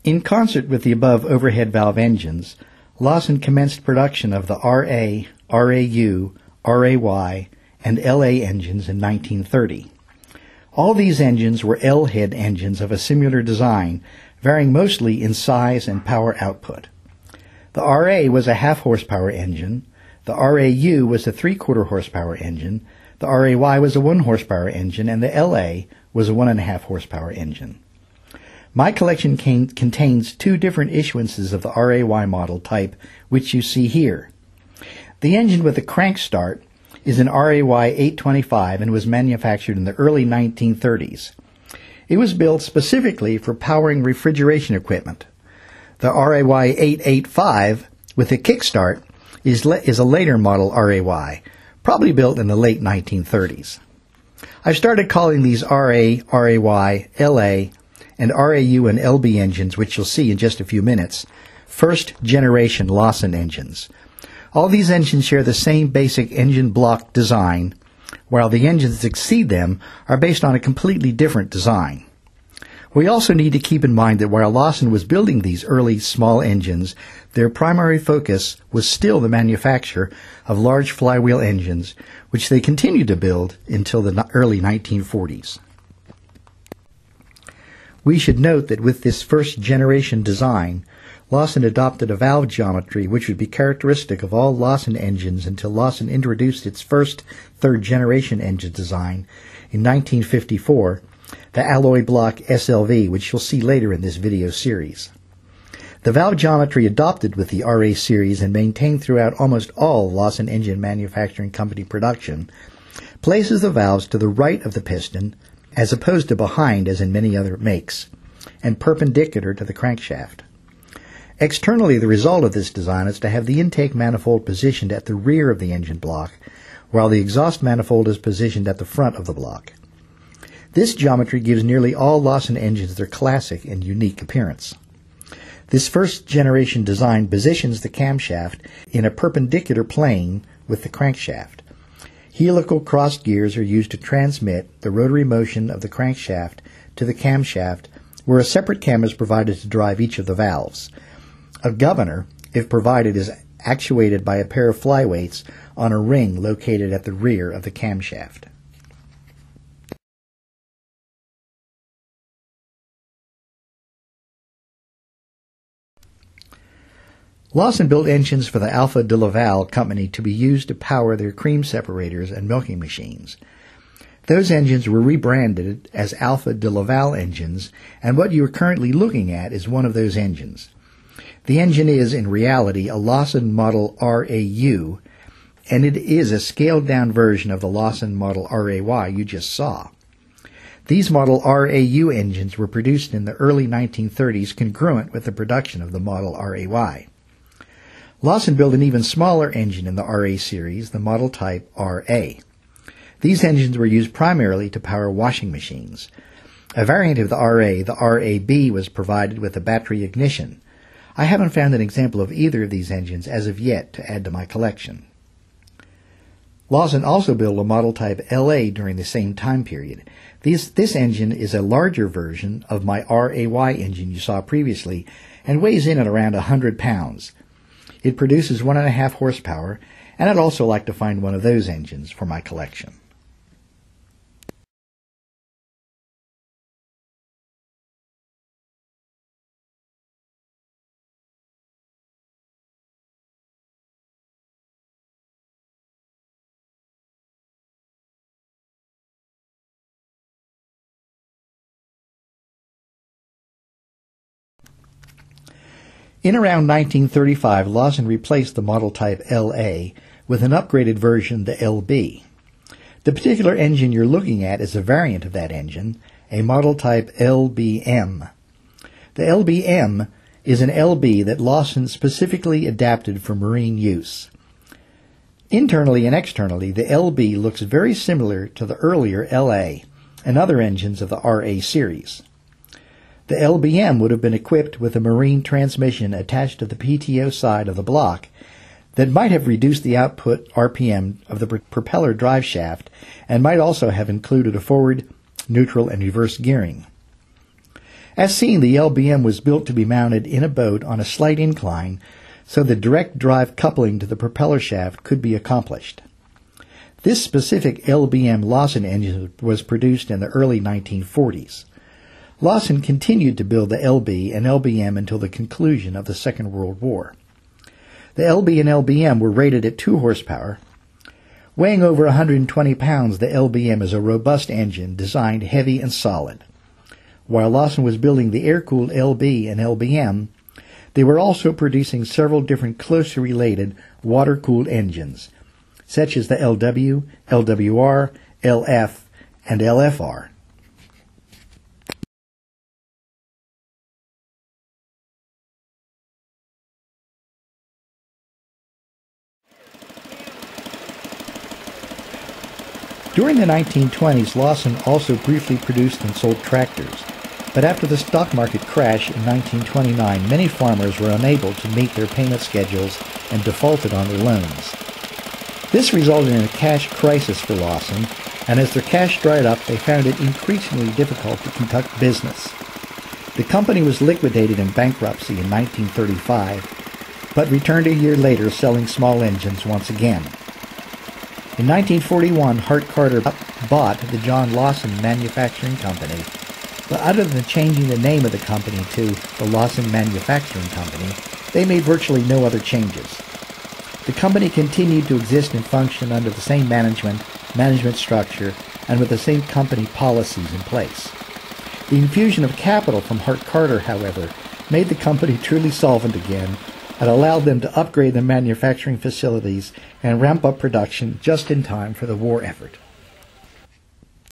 In concert with the above overhead valve engines, Lauson commenced production of the RA, RAU, RAY, and LA engines in 1930. All these engines were L-head engines of a similar design, varying mostly in size and power output. The RA was a half-horsepower engine, the RAU was a 3/4 horsepower engine, the RAY was a 1-horsepower engine, and the LA was a 1.5 horsepower engine. My collection contains two different issuances of the RAY model type, which you see here. The engine with the crank start is an RAY 825 and was manufactured in the early 1930s. It was built specifically for powering refrigeration equipment. The RAY 885 with a kickstart is a later model RAY, probably built in the late 1930s. I've started calling these RA, RAY, LA, and RAU and LB engines, which you'll see in just a few minutes, first-generation Lauson engines. All these engines share the same basic engine block design, while the engines that exceed them are based on a completely different design. We also need to keep in mind that while Lauson was building these early small engines, their primary focus was still the manufacture of large flywheel engines, which they continued to build until the early 1940s. We should note that with this first-generation design, Lauson adopted a valve geometry which would be characteristic of all Lauson engines until Lauson introduced its first third-generation engine design in 1954, the alloy block SLV, which you'll see later in this video series. The valve geometry adopted with the RA series and maintained throughout almost all Lauson Engine Manufacturing Company production places the valves to the right of the piston as opposed to behind as in many other makes, and perpendicular to the crankshaft. Externally, the result of this design is to have the intake manifold positioned at the rear of the engine block, while the exhaust manifold is positioned at the front of the block. This geometry gives nearly all Lauson engines their classic and unique appearance. This first-generation design positions the camshaft in a perpendicular plane with the crankshaft. Helical crossed gears are used to transmit the rotary motion of the crankshaft to the camshaft, where a separate cam is provided to drive each of the valves. A governor, if provided, is actuated by a pair of flyweights on a ring located at the rear of the camshaft. Lauson built engines for the Alfa de Laval company to be used to power their cream separators and milking machines. Those engines were rebranded as Alfa de Laval engines, and what you are currently looking at is one of those engines. The engine is, in reality, a Lauson Model RAU, and it is a scaled-down version of the Lauson Model RAY you just saw. These Model RAU engines were produced in the early 1930s congruent with the production of the Model RAY. Lauson built an even smaller engine in the RA series, the model type RA. These engines were used primarily to power washing machines. A variant of the RAB, was provided with a battery ignition. I haven't found an example of either of these engines as of yet to add to my collection. Lauson also built a model type LA during the same time period. This engine is a larger version of my RAY engine you saw previously and weighs in at around 100 pounds. It produces 1.5 horsepower, and I'd also like to find one of those engines for my collection. In around 1935, Lauson replaced the model type LA with an upgraded version, the LB. The particular engine you're looking at is a variant of that engine, a model type LBM. The LBM is an LB that Lauson specifically adapted for marine use. Internally and externally, the LB looks very similar to the earlier LA and other engines of the RA series. The LBM would have been equipped with a marine transmission attached to the PTO side of the block that might have reduced the output RPM of the propeller drive shaft and might also have included a forward, neutral, and reverse gearing. As seen, the LBM was built to be mounted in a boat on a slight incline so the direct drive coupling to the propeller shaft could be accomplished. This specific LBM Lauson engine was produced in the early 1940s. Lauson continued to build the LB and LBM until the conclusion of the Second World War. The LB and LBM were rated at 2 horsepower. Weighing over 120 pounds, the LBM is a robust engine designed heavy and solid. While Lauson was building the air-cooled LB and LBM, they were also producing several different closely related water-cooled engines, such as the LW, LWR, LF, and LFR. During the 1920s, Lauson also briefly produced and sold tractors, but after the stock market crash in 1929, many farmers were unable to meet their payment schedules and defaulted on their loans. This resulted in a cash crisis for Lauson, and as their cash dried up, they found it increasingly difficult to conduct business. The company was liquidated in bankruptcy in 1935, but returned a year later selling small engines once again. In 1941, Hart Carter bought the John Lauson Manufacturing Company, but other than changing the name of the company to the Lauson Manufacturing Company, they made virtually no other changes. The company continued to exist and function under the same management structure, and with the same company policies in place. The infusion of capital from Hart Carter, however, made the company truly solvent again and allowed them to upgrade their manufacturing facilities and ramp up production just in time for the war effort.